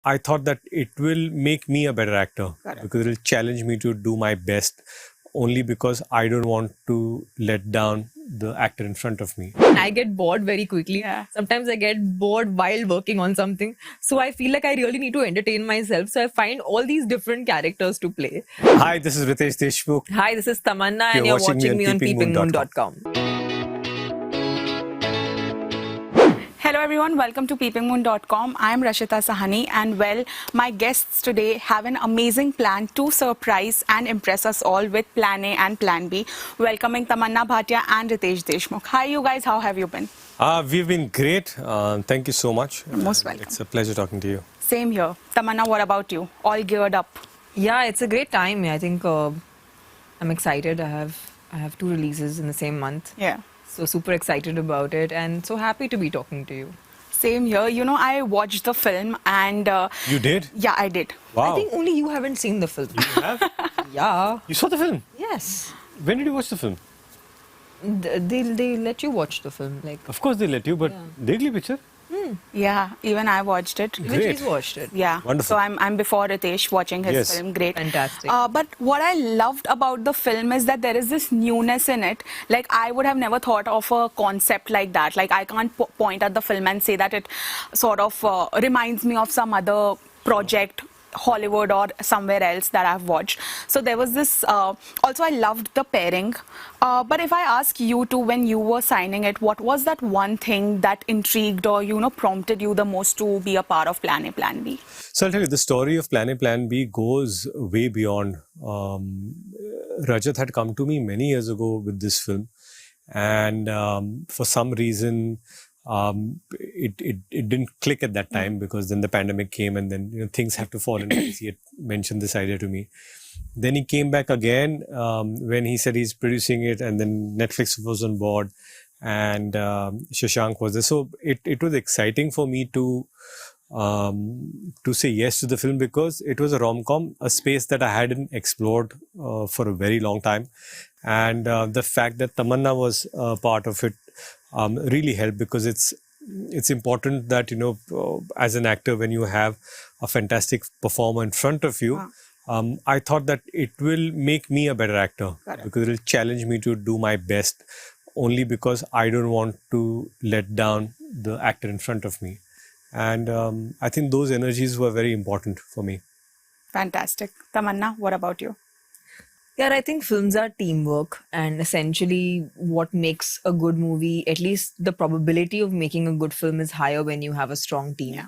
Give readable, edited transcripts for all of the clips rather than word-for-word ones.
I thought that it will make me a better actor. Correct. Because it will challenge me to do my best, only because I don't want to let down the actor in front of me. I get bored very quickly. Yeah. Sometimes I get bored while working on something. So I feel like I really need to entertain myself. So I find all these different characters to play. Hi, this is Riteish Deshmukh. Hi, this is Tamannaah and You're you're watching me on PeepingMoon.com. Hello everyone, welcome to PeepingMoon.com. I'm Rashita Sahni and my guests today have an amazing plan to surprise and impress us all with Plan A and Plan B. Welcoming Tamannaah Bhatia and Riteish Deshmukh. Hi you guys, how have you been? We've been great. Thank you so much. You're most welcome. It's a pleasure talking to you. Same here. Tamannaah, what about you? All geared up? Yeah, it's a great time. I think I'm excited. I have two releases in the same month. Yeah. So super excited about it and so happy to be talking to you. Same here. You know, I watched the film and... You did? Yeah, I did. Wow. I think only you haven't seen the film. You have? Yeah. You saw the film? Yes. When did you watch the film? They let you watch the film. Like, Of course they let you, but Degli picture? Yeah, even I watched it. even Great. she's watched it. Yeah. Wonderful. So I'm before Riteish watching his Yes. film. Great. Fantastic. But what I loved about the film is that there is this newness in it. Like I would have never thought of a concept like that. Like I can't point at the film and say that it sort of reminds me of some other project, Hollywood or somewhere else that I've watched. So there was this, also I loved the pairing. But if I ask you two, when you were signing it, what was that one thing that intrigued or, you know, prompted you the most to be a part of Plan A, Plan B? So I'll tell you, the story of Plan A, Plan B goes way beyond. Rajat had come to me many years ago with this film. And for some reason, it didn't click at that time because then the pandemic came and then things have to fall in place. He had mentioned this idea to me. Then he came back again when he said he's producing it, and then Netflix was on board and Shashank was there. So it was exciting for me to say yes to the film because it was a rom-com, a space that I hadn't explored for a very long time. And the fact that Tamannaah was part of it really helped because it's important that, as an actor, when you have a fantastic performer in front of you, I thought that it will make me a better actor. Correct. Because it will challenge me to do my best, only because I don't want to let down the actor in front of me. And I think those energies were very important for me. Fantastic. Tamannaah, what about you? Yeah, I think films are teamwork, and essentially what makes a good movie, at least the probability of making a good film is higher when you have a strong team. Yeah.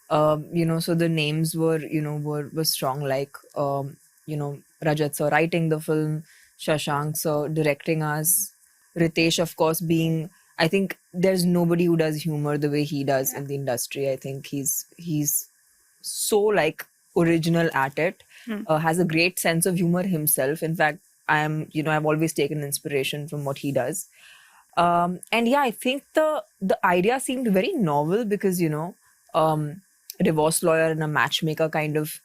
So the names were strong, like, Rajat sir writing the film, Shashank sir directing us, Riteish, of course, being, I think there's nobody who does humor the way he does in the industry. I think he's so like original at it. Has a great sense of humor himself. In fact, I've always taken inspiration from what he does. And yeah, I think the idea seemed very novel because, a divorce lawyer and a matchmaker kind of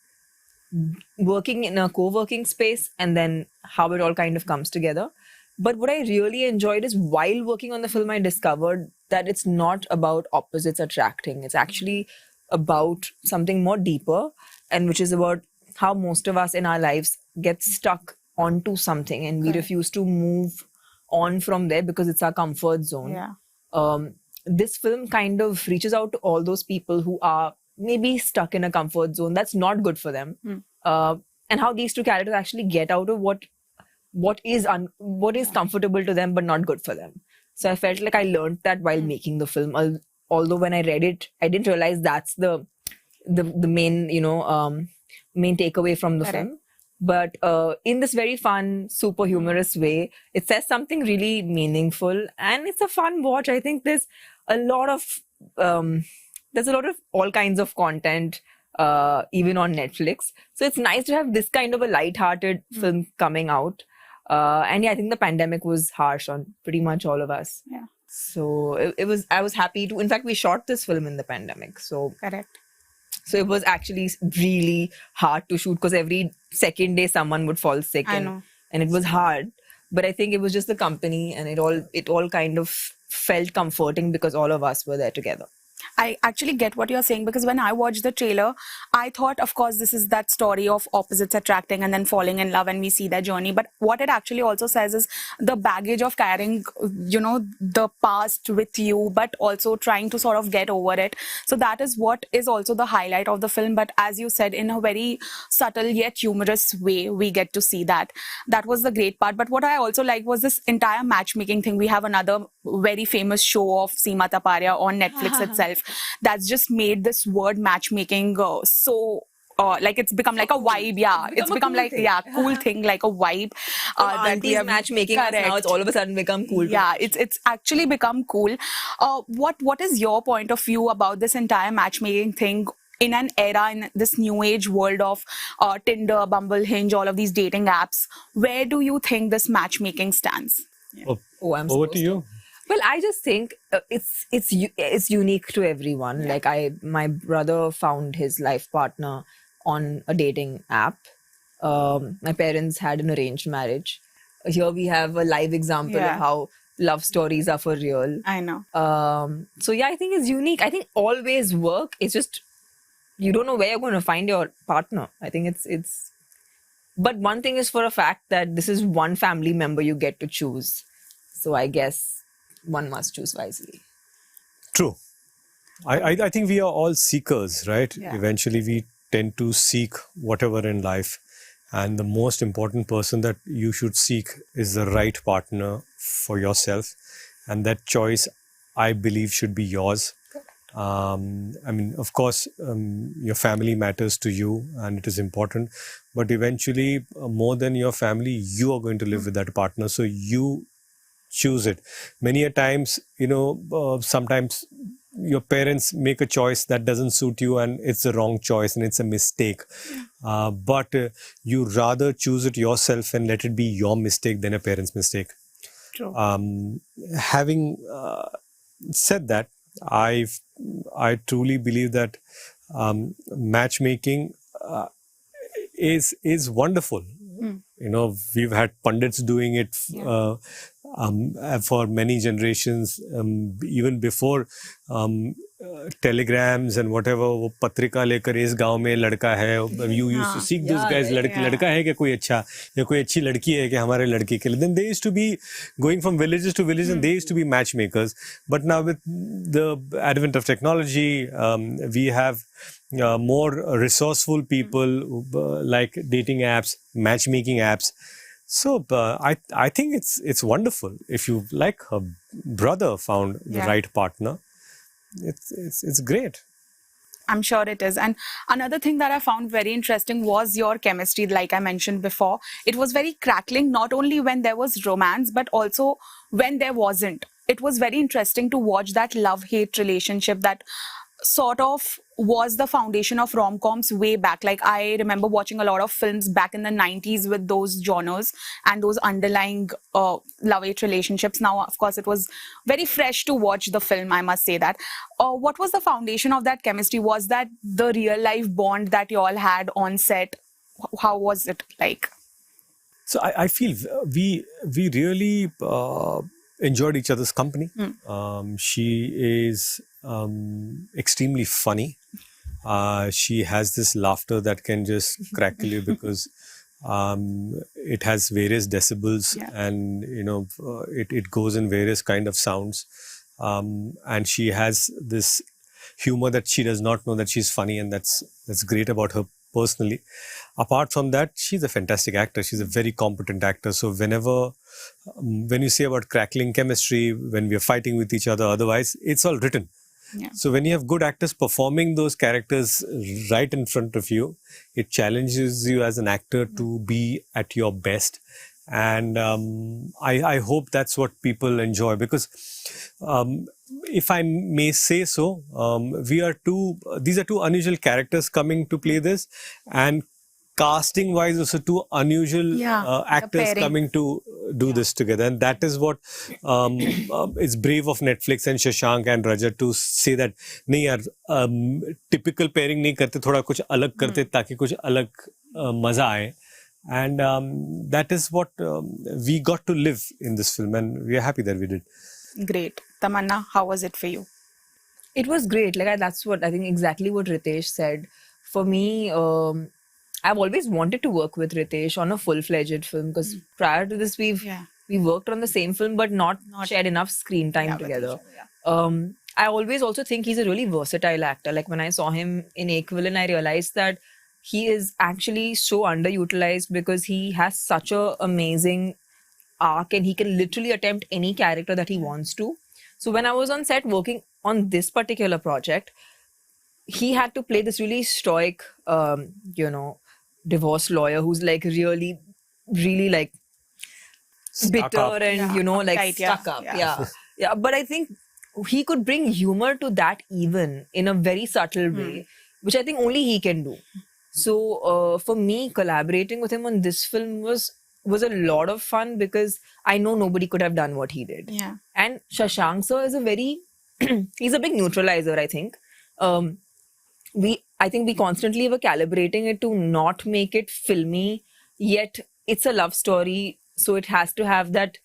working in a co-working space, and then how it all kind of comes together. But what I really enjoyed is while working on the film, I discovered that it's not about opposites attracting. It's actually about something more deeper, and which is about how most of us in our lives get stuck onto something and we refuse to move on from there because it's our comfort zone. Yeah. This film kind of reaches out to all those people who are maybe stuck in a comfort zone that's not good for them. And how these two characters actually get out of what is comfortable to them but not good for them. So I felt like I learned that while making the film. Although when I read it, I didn't realize that's the main main takeaway from the film. But in this very fun, super humorous way, it says something really meaningful, and it's a fun watch. I think there's a lot of all kinds of content, even on Netflix. So it's nice to have this kind of a light-hearted film coming out. And yeah, I think the pandemic was harsh on pretty much all of us. Yeah. So I was happy to, in fact, we shot this film in the pandemic. So Correct. So it was actually really hard to shoot because every second day someone would fall sick. I know. And it was hard. But I think it was just the company, and it all kind of felt comforting because all of us were there together. I actually get what you're saying, because when I watched the trailer, I thought, of course, this is that story of opposites attracting and then falling in love, and we see their journey. But what it actually also says is the baggage of carrying, the past with you, but also trying to sort of get over it. So that is what is also the highlight of the film. But as you said, in a very subtle yet humorous way, we get to see that. That was the great part. But what I also liked was this entire matchmaking thing. We have another very famous show of Seema Taparia on Netflix itself that's just made this word matchmaking like it's become like a vibe. Yeah, it's become cool like thing. cool thing, like a vibe that we Aunties have matchmaking us now, it's all of a sudden become cool. Yeah, it's actually become cool. What is your point of view about this entire matchmaking thing in an era, in this new age world of Tinder, Bumble, Hinge, all of these dating apps? Where do you think this matchmaking stands? Oh, I'm Over supposed to you. Well, I just think it's unique to everyone. Yeah. Like my brother found his life partner on a dating app. My parents had an arranged marriage. Here we have a live example Yeah. of how love stories are for real. I know. So yeah, I think it's unique. I think always work. It's just you don't know where you're going to find your partner. I think it's. But one thing is for a fact that this is one family member you get to choose. So I guess one must choose wisely. True. I think we are all seekers, right? Yeah. Eventually, we tend to seek whatever in life. And the most important person that you should seek is the right partner for yourself. And that choice, I believe, should be yours. I mean, of course, your family matters to you and it is important. But eventually, more than your family, you are going to live with that partner. So you choose it. Many a times, sometimes your parents make a choice that doesn't suit you and it's the wrong choice and it's a mistake. But you rather choose it yourself and let it be your mistake than a parent's mistake. True. Having said that, I truly believe that matchmaking is wonderful. We've had pundits doing it for many generations, even before telegrams and whatever. वो पत्रिका लेकर इस गांव में लड़का है. You used to seek those guys. लड़का है क्या कोई अच्छा या कोई अच्छी लड़की है कि हमारे लड़के के लिए. Then they used to be going from villages to villages and they used to be matchmakers. But now with the advent of technology, we have more resourceful people like dating apps, matchmaking apps. So I think it's wonderful if you, like her brother, found the right partner. It's great. I'm sure it is. And another thing that I found very interesting was your chemistry, like I mentioned before. It was very crackling, not only when there was romance, but also when there wasn't. It was very interesting to watch that love-hate relationship that sort of was the foundation of rom-coms way back. Like I remember watching a lot of films back in the 90s with those genres and those underlying love-hate relationships. Now, of course, it was very fresh to watch the film, I must say that. What was the foundation of that chemistry? Was that the real-life bond that you all had on set? How was it like? So I feel we really enjoyed each other's company. She is extremely funny. She has this laughter that can just crackle you because it has various decibels and it goes in various kind of sounds. And she has this humor that she does not know that she's funny, and that's great about her personally. Apart from that, she's a fantastic actor. She's a very competent actor. So when you say about crackling chemistry, when we are fighting with each other, otherwise, it's all written. Yeah. So when you have good actors performing those characters right in front of you, it challenges you as an actor to be at your best. And I hope that's what people enjoy, because if I may say so, these are two unusual characters coming to play this, and casting wise also two unusual actors coming to do this together. And that is what it's brave of Netflix and Shashank and Rajat to say that nahi yaar, typical pairing nahi karte, thoda kuch alag karte ताकि कुछ अलग मजा आए. And that is what we got to live in this film, and we are happy that we did. Great. Tamannaah, how was it for you? It was great. Like that's what I think exactly what Ritesh said. For me, I've always wanted to work with Ritesh on a full-fledged film because prior to this, we worked on the same film but not shared enough screen time with together. each other, yeah. I always also think he's a really versatile actor. Like when I saw him in Equivalent, I realized that he is actually so underutilized because he has such a amazing arc and he can literally attempt any character that he wants to. So when I was on set working on this particular project, he had to play this really stoic, divorce lawyer who's like really, really like Stuck bitter up. and, like uptight, yeah. stuck up. Yeah. But I think he could bring humor to that even in a very subtle way, which I think only he can do. So for me, collaborating with him on this film was a lot of fun because I know nobody could have done what he did. Yeah. And Shashank sir is a very, he's a big neutralizer, I think. I think we constantly were calibrating it to not make it filmy, yet it's a love story. So it has to have that,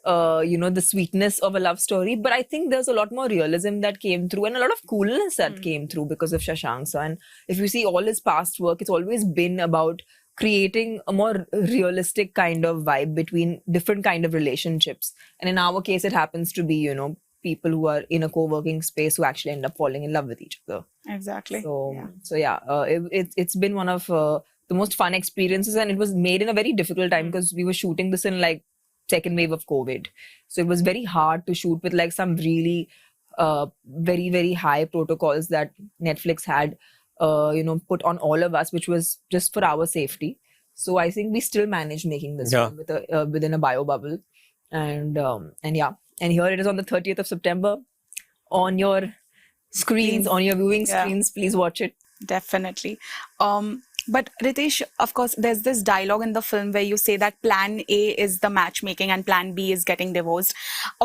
the sweetness of a love story. But I think there's a lot more realism that came through and a lot of coolness that came through because of Shashank sir. And if you see all his past work, it's always been about creating a more realistic kind of vibe between different kind of relationships. And in our case, it happens to be, people who are in a co-working space who actually end up falling in love with each other. Exactly. It's been one of the most fun experiences, and it was made in a very difficult time because we were shooting this in like second wave of COVID. So it was very hard to shoot with like some really very, very high protocols that Netflix had put on all of us, which was just for our safety. So I think we still managed making this film with within a bio bubble. And here it is on the 30th of September on your screens, on your viewing screens. Please watch it. Definitely. But Ritesh, of course, there's this dialogue in the film where you say that plan A is the matchmaking and plan B is getting divorced.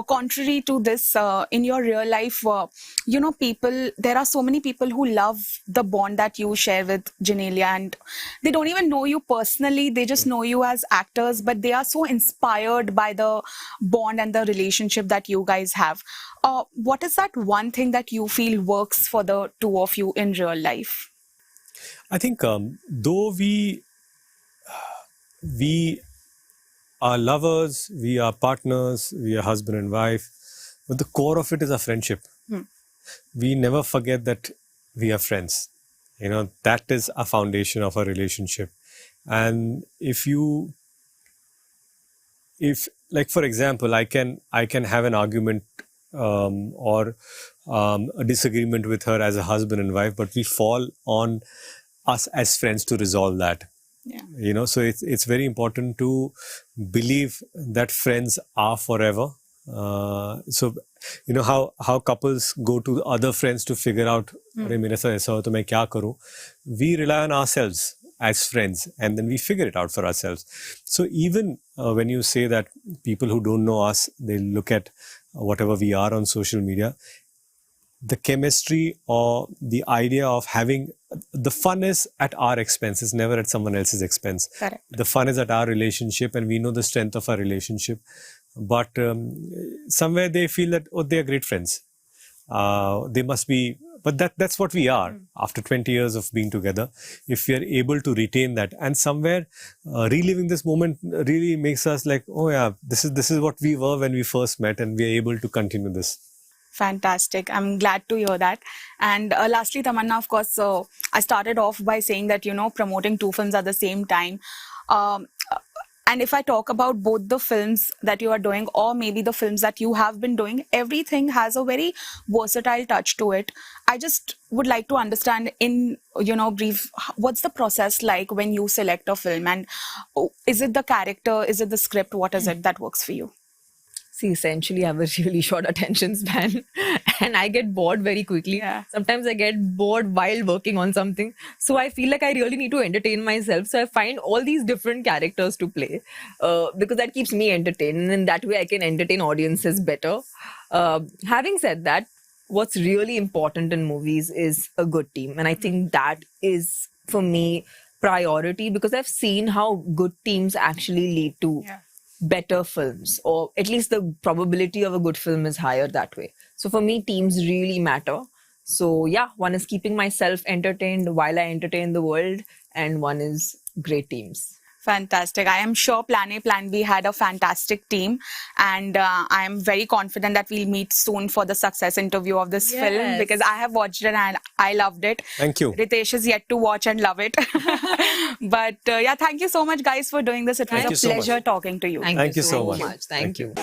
Contrary to this, in your real life, there are so many people who love the bond that you share with Janelia, and they don't even know you personally. They just know you as actors, but they are so inspired by the bond and the relationship that you guys have. What is that one thing that you feel works for the two of you in real life? I think though we are lovers, we are partners, we are husband and wife, but the core of it is our friendship. We never forget that we are friends. That is a foundation of our relationship. And if like for example, I can have an argument or a disagreement with her as a husband and wife, but we fall on us as friends to resolve that. Yeah. So it's very important to believe that friends are forever. So how couples go to other friends to figure out, "Arey, mere sath aisa ho to main kya karu?" We rely on ourselves as friends, and then we figure it out for ourselves. So even when you say that people who don't know us, they look at whatever we are on social media, the chemistry or the idea of having the fun is at our expense, is never at someone else's expense. Correct. The fun is at our relationship, and we know the strength of our relationship. But somewhere they feel that, oh, they are great friends. They must be, but that's what we are after 20 years of being together. If we are able to retain that, and somewhere reliving this moment really makes us like, oh yeah, this is what we were when we first met, and we are able to continue this. Fantastic. I'm glad to hear that. And lastly, Tamannaah, of course, I started off by saying that, promoting two films at the same time. And if I talk about both the films that you are doing, or maybe the films that you have been doing, everything has a very versatile touch to it. I just would like to understand in, brief, what's the process like when you select a film? And is it the character? Is it the script? What is it that works for you? See, essentially, I have a really short attention span and I get bored very quickly. Yeah. Sometimes I get bored while working on something. So I feel like I really need to entertain myself. So I find all these different characters to play because that keeps me entertained. And in that way, I can entertain audiences better. Having said that, what's really important in movies is a good team. And I think that is, for me, priority because I've seen how good teams actually lead to better films, or at least the probability of a good film is higher that way. So for me, teams really matter. So yeah, one is keeping myself entertained while I entertain the world, and one is great teams. Fantastic. I am sure Plan A, Plan B had a fantastic team, and I am very confident that we'll meet soon for the success interview of this film, because I have watched it and I loved it. Thank you. Ritesh is yet to watch and love it. But yeah, thank you so much, guys, for doing this. It was Thank a you so much. pleasure talking to you. Thank you so much. Thank you.